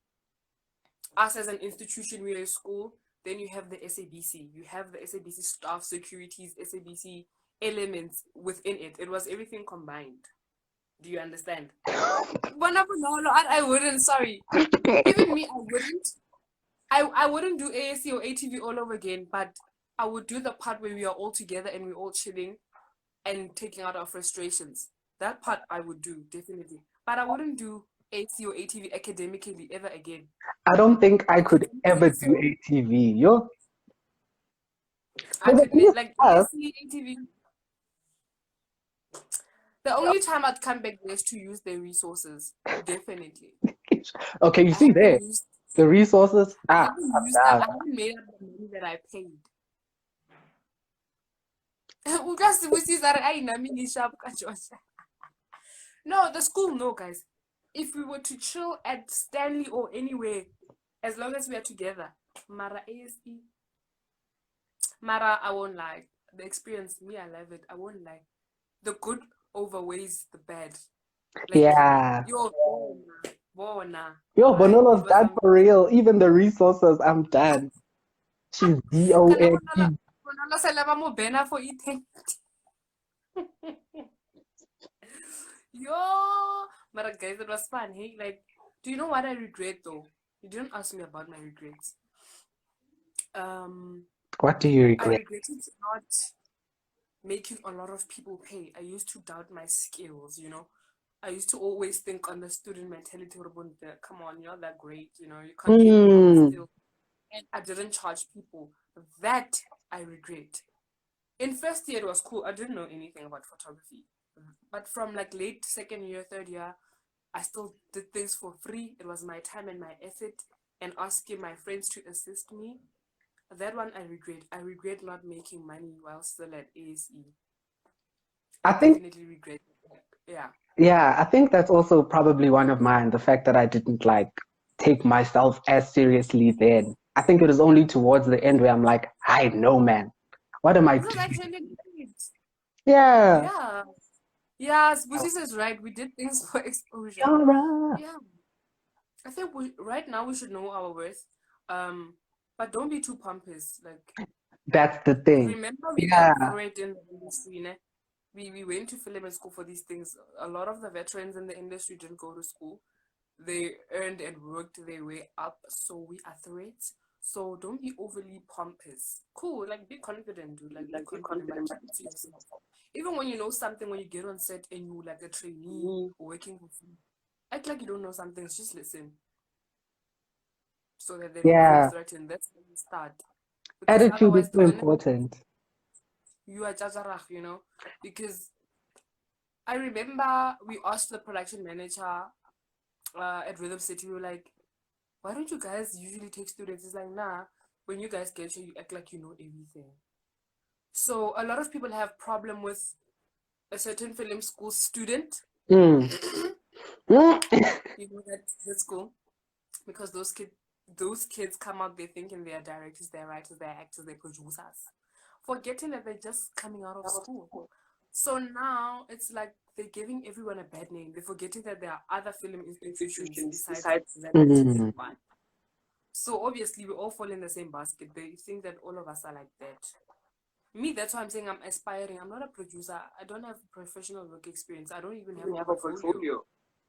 us as an institution. We're a school. Then you have the SABC. You have the SABC staff, securities, SABC elements within it. It was everything combined. Do you understand? No, I wouldn't. Sorry. Even me, I wouldn't. I wouldn't do ASC or ATV all over again. But I would do the part where we are all together and we're all chilling and taking out our frustrations. That part I would do, definitely. But I wouldn't do AC or ATV academically ever again. I don't think I Because could I'm ever feeling do so, ATV. Yo, I but could, the thing is, like, us, AC, ATV. The only time I'd come back there is to use their resources. Definitely. okay, you I see haven't there, used, the resources. I Ah, haven't I'm used that. done. I haven't made up the money that I paid. Ukasibusiso are ayinami ngisha bukaJoshua. No, the school, no, guys. If we were to chill at Stanley or anywhere, as long as we are together, Mara ASE, Mara, I won't lie. The experience, me, I love it. I won't lie. The good overweighs the bad. Like, Yeah. yo, bona, Yo, right? It Bonolo's was done for real. Even the resources, I'm done. She's Kala DON. Bonolo se leva mo bena for eating. Yo, but guys, it was fun. Hey, like, do you know what I regret though? You didn't ask me about my regrets. What do you I regret? regretted not making a lot of people pay. I used to doubt my skills, you know. I used to always think on the student mentality, come on, you're not that great, you know, you can't pay me all this still. And I didn't charge people. That I regret. In first year, it was cool. I didn't know anything about photography. But from like late second year, third year, I still did things for free. It was my time and my effort and asking my friends to assist me. That one I regret. I regret not making money while still at ASE. I I think, definitely regret it. Yeah. yeah, I think that's also probably one of mine. The fact that I didn't like take myself as seriously then. I think it was only towards the end where I'm like, I know, man. What am I It was doing? actually great. Yeah. Yeah. Yeah, Busis is right. We did things for exposure. Yara. Yeah. I think right now we should know our worth. But don't be too pompous. Like, That's the thing. remember we Yeah. learned through it in the industry, né? We went to film and school for these things. A lot of the veterans in the industry didn't go to school. They earned and worked their way up, so we are threats. So don't be overly pompous. Cool, like be confident, dude. Like be confident, but keep it to yourself. Even when you know something, when you get on set and you like a trainee or working with you, act like you don't know something. Just listen, so that they don't feel Yeah. threatened. That's when you start. Because Attitude is otherwise, so the minute important. you are jajarach, you know. Because I remember we asked the production manager at Rhythm City, we were like, why don't you guys usually take students? It's like, nah, when you guys get here, you act like you know everything. So a lot of people have problem with a certain film school student. Mm. Mm. You know that school, because those kids come out, they're thinking they're directors, they're writers, they're actors, they're producers, forgetting that they're just coming out of school. So now it's like they're giving everyone a bad name. They're forgetting that there are other film institutions besides that Mm. one. So obviously we all fall in the same basket. They think that all of us are like that. Me, that's why I'm saying I'm aspiring. I'm not a producer. I don't have professional work experience. I don't even have a portfolio.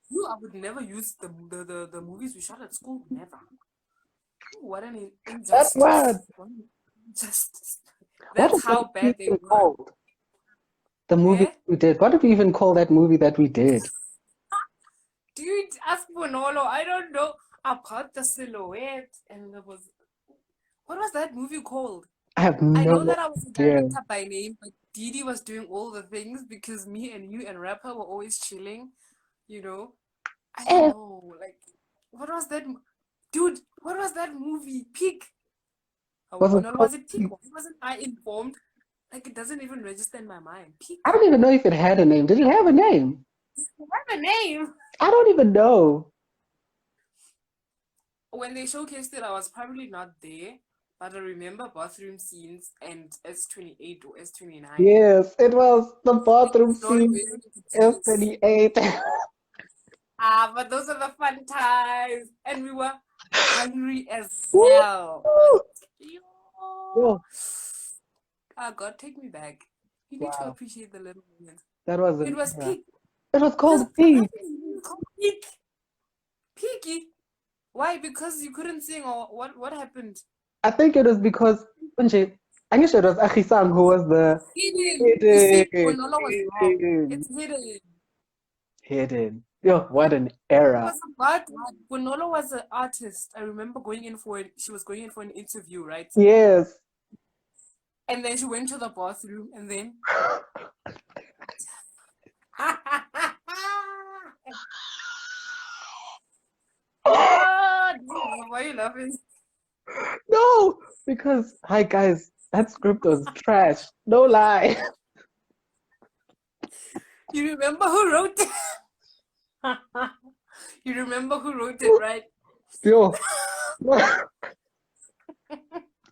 You, I would never use the movies we shot at school. Never. What an That's what. injustice. What an injustice. What That's is that how movie bad they even were. called? The movie Eh? we did. What did we even call that movie that we did? Dude, ask Bonolo. I don't know about the silhouette. And there was, what was that movie called? I have I know no that I was a idea. director by name, but Didi was doing all the things because me and you and Rapper were always chilling, you know? I don't Eh, know. Like, what was that? Dude, what was that movie? Peak. was it called? Was it Peak? Why wasn't I informed? Like, it doesn't even register in my mind. Peak. I don't even know if it had a name. Did it have a name? What a name! I don't even know. When they showcased it, I was probably not there, but I remember bathroom scenes and S28 or S29. Yes, it was the bathroom Story scene, where it takes. F28. But those are the fun times. And we were hungry as Woo! hell. Like, yo. Yo, God, take me back. You need to wow, appreciate the little moments. that was It an was era. peak. It was It was called Peak. called peak. Peaky. Why? Because you couldn't sing, or what happened? I think it was because Unje, I'm sure it was Achi-san who was the Hidden. You see, hidden, Bonolo was wrong. hidden, It's hidden. hidden. Yo, what an It era. was about Bonolo was an artist. I remember she was going in for an interview, right? Yes. And then she went to the bathroom and then what? Why are you laughing? No, because hi guys, that script was trash. No lie. You remember who wrote it? You remember who wrote it, right? Yo,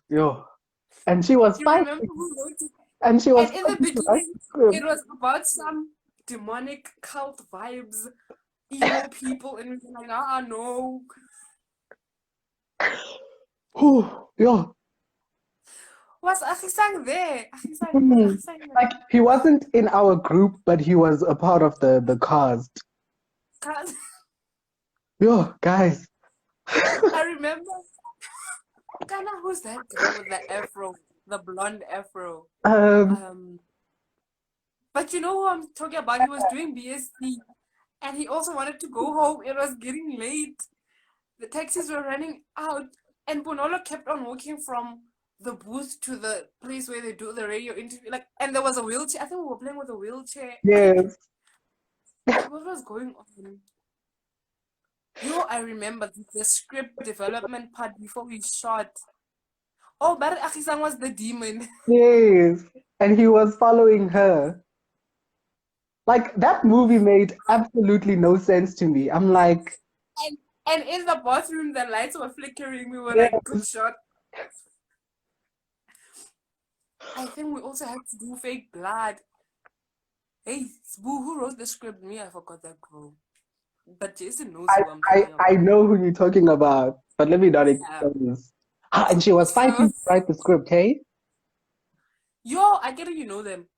yo, and she was You remember fighting, who wrote it? and she was And in the fighting to write beginning, the script. it was about some demonic cult vibes, emo people, and we were like, no. Yo, Was Agisang there? hmm. Agisang Like he wasn't in our group, but he was a part of the cast. Yo, guys. I remember. Kana, who's that girl with the afro, the blonde afro? Um, But you know who I'm talking about? He was doing BSc, and he also wanted to go home. It was getting late. The taxis were running out, and Bonolo kept on walking from the booth to the place where they do the radio interview. Like, and there was a wheelchair. I think we were playing with a wheelchair. yes. Like, what was going on? Yo, I remember the script development part before we shot. Oh, but Akisang was the demon. Yes. And he was following her. Like that movie made absolutely no sense to me. I'm like, And in the bathroom, the lights were flickering. We were yeah, like, good shot. I think we also had to do fake blood. Hey, Boo, who wrote the script? Me, I forgot that girl. But Jason knows I, who I'm talking I about. know who you're talking about, but let me not Yeah. expose. Ah, and she was fighting So, to write the script, hey? yo, I get it, you know them.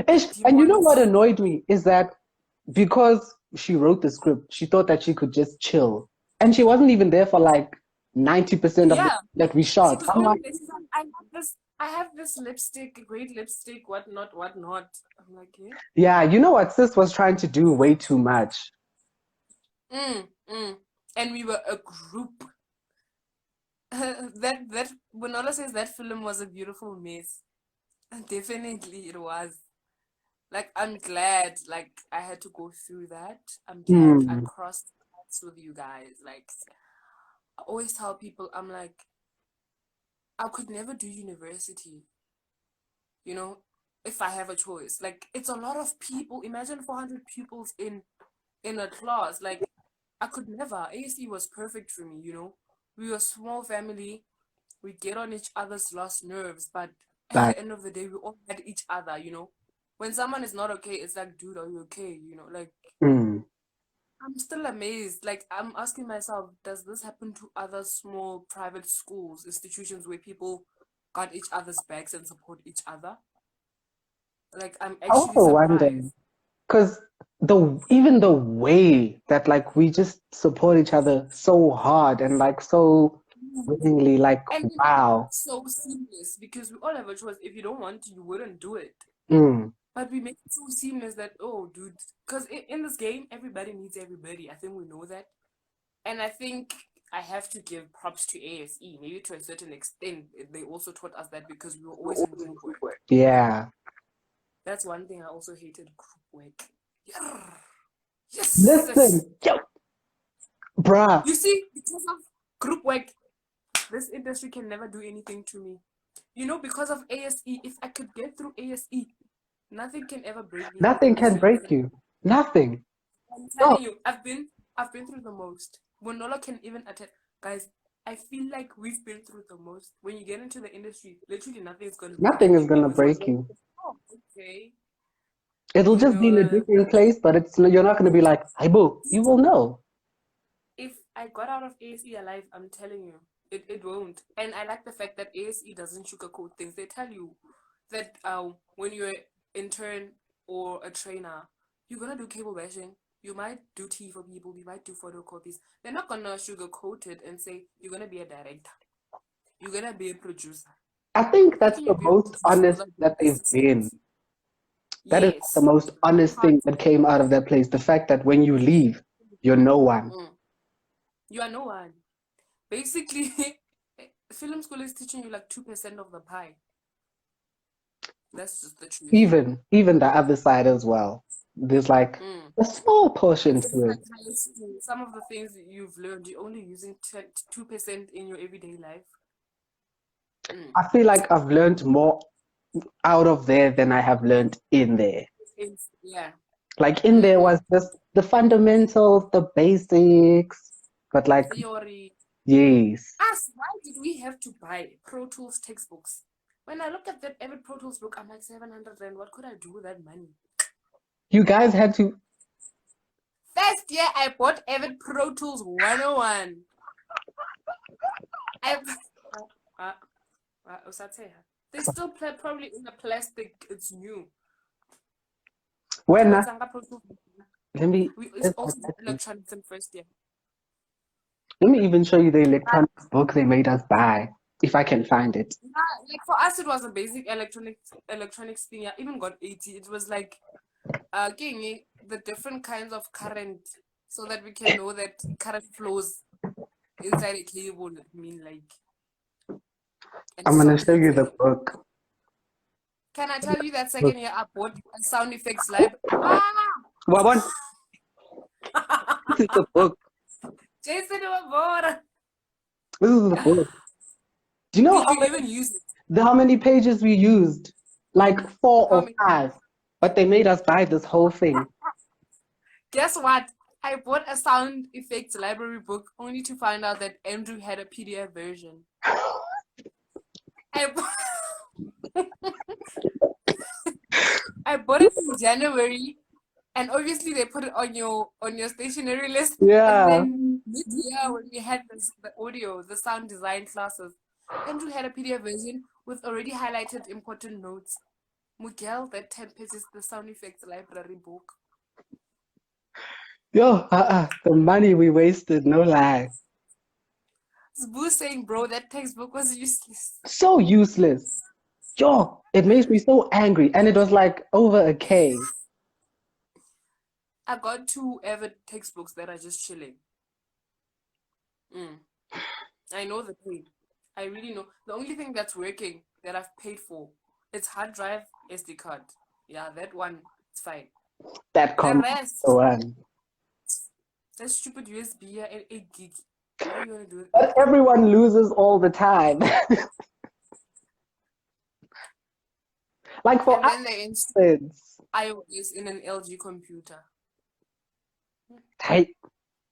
Ish. And you know what Demons. annoyed me is that because she wrote the script, she thought that she could just chill. And she wasn't even there for like 90% of the Yeah. that we She shot. was I'm only like, there. She's like, I have this lipstick, great lipstick, whatnot, whatnot. I'm like, yeah. yeah, you know what sis was trying to do way too much. Mm. And we were a group. that Bonola says that film was a beautiful mess. Definitely it was. Like, I'm glad, like, I had to go through that. I'm glad I Hmm. crossed paths with you guys. Like, I always tell people, I'm like, I could never do university, you know, if I have a choice. Like, it's a lot of people. Imagine 400 pupils in a class. Like, I could never. ASE was perfect for me, you know. We were a small family. We get on each other's last nerves, but at That the end of the day, we all had each other, you know. When someone is not okay, it's like, dude, are you okay? You know, like, mm. I'm still amazed. Like, I'm asking myself, does this happen to other small private schools, institutions where people got each other's backs and support each other? Like, I'm I actually also wonder surprised. because even the way that like we just support each other so hard and like so willingly, like And we make it wow. so seamless because we all have a choice. If you don't want to, you wouldn't do it. Mm. But we make it so seamless that, oh, dude, because in this game, everybody needs everybody. I think we know that. And I think I have to give props to ASE. Maybe to a certain extent, they also taught us that because we were always in group work. Yeah. That's one thing I also hated group work. Yeah. Yes, yes. Listen, yo, bruh. You see, because of group work, this industry can never do anything to me. You know, because of ASE, if I could get through ASE, nothing can ever break me in the Nothing can industry. break you. Nothing. I'm No, telling you, I've been through the most. Bonola can even attest, guys. I feel like we've been through the most. When you get into the industry, literally nothing is gonna break nothing you is gonna because break you. oh, okay, It'll you just be in a know, different place, but you're not gonna be like, hey boo, you will know. if I got out of ASE alive, I'm telling you, it won't. And I like the fact that ASE doesn't sugarcoat things. They tell you that when you're an intern or a trainer, you're gonna do cable bashing. You might do tea for people. You might do photocopies. They're not gonna sugarcoat it and say you're gonna be a director. You're gonna be a producer. I think that's Making the your very most honest full of that they've been. consistency. That is the Yes. most honest Hard. thing that came out of that place. The fact that when you leave, you're no one. Mm. You are no one. Basically, film school is teaching you like 2% of the pie. That's just the truth. Even the other side as well. There's like Mm. a small portion It's to just it. like high school. Some of the things that you've learned, you're only using 2% in your everyday life. Mm. I feel like I've learned more out of there than I have learned in there. Yeah. Like in there was just the fundamentals, the basics, but like, Theory. yes. Ask, why did we have to buy Pro Tools textbooks? When I look at that every Pro Tools book, I'm like 700 Rand. What could I do with that money? You guys had to. First year, I bought Avid Pro Tools 101. They still play probably in the plastic. It's new. When? We Let me. also did electronics in first year. Let me even show you the electronics book they made us buy, if I can find it. Yeah, like for us, it was a basic electronics thing. I even got 80. It was like getting the different kinds of current so that we can know that current flows inside a cable. I mean, like, and I'm gonna show sockets. you the book. Can I tell you that second year I bought a sound effects lab? What one? This is the book. Jason, what? This is the book. Do you know We could even use it. how many pages we used? Like 4 How or many? 5. But they made us buy this whole thing. Guess what? I bought a sound effects library book only to find out that Andrew had a PDF version. I bought it in January, and obviously they put it on your stationery list. Yeah. And then mid-year when we had the audio, the sound design classes, Andrew had a PDF version with already highlighted important notes. Miguel, that 10 pages, the sound effects library book. Yo, the money we wasted, no lie. Boo saying, bro, that textbook was useless. So useless. Yo, it makes me so angry. And it was like over a K. I got 2 Avid textbooks that are just chilling. I know the pain. I really know. The only thing that's working that I've paid for, it's hard drive, SD card. Yeah, that one, it's fine. That The rest, one. that stupid USB, 8 gig. What are you going to do with But everyone loses all the time. Like for and then they install instance. iOS in an LG computer. Hey.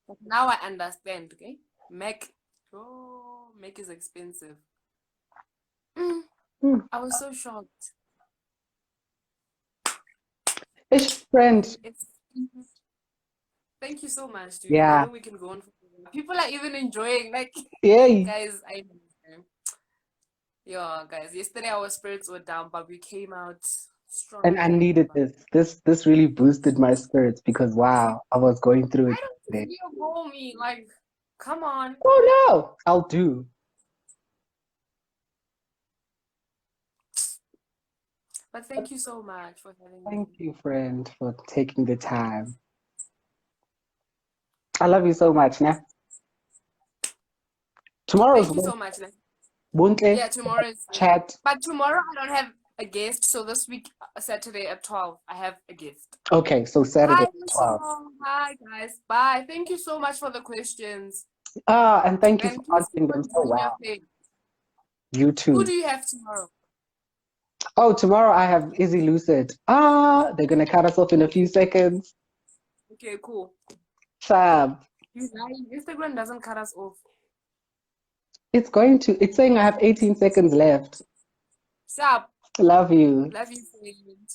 But now I understand, okay? Mac. Oh, Mac is expensive. I was so shocked. Ish, friend. Thank you so much, dude. Yeah. I know we can go on. People are even enjoying. Like, Yay. guys, yeah, guys. Yesterday our spirits were down, but we came out strong. And I needed this. This really boosted my spirits because wow, I was going through it. I don't think you call me. Like, come on. Oh no, I'll do. But thank you so much for having me. Thank you, friend, for taking the time. I love you so much, nah. Tomorrow's Thank you so much, nah. Bontle. Yeah, tomorrow is chat. But tomorrow I don't have a guest, so this week, Saturday at 12, I have a guest. Okay, so Saturday at 12. Hi, guys. Bye. Thank you so much for the questions. And thank you for answering them so well. You too. Who do you have tomorrow? Oh, tomorrow I have Izzy Lucid. They're gonna cut us off in a few seconds. Okay, cool. Fab. Instagram doesn't cut us off. It's saying I have 18 seconds left. Stop. Love you. Love you, friend.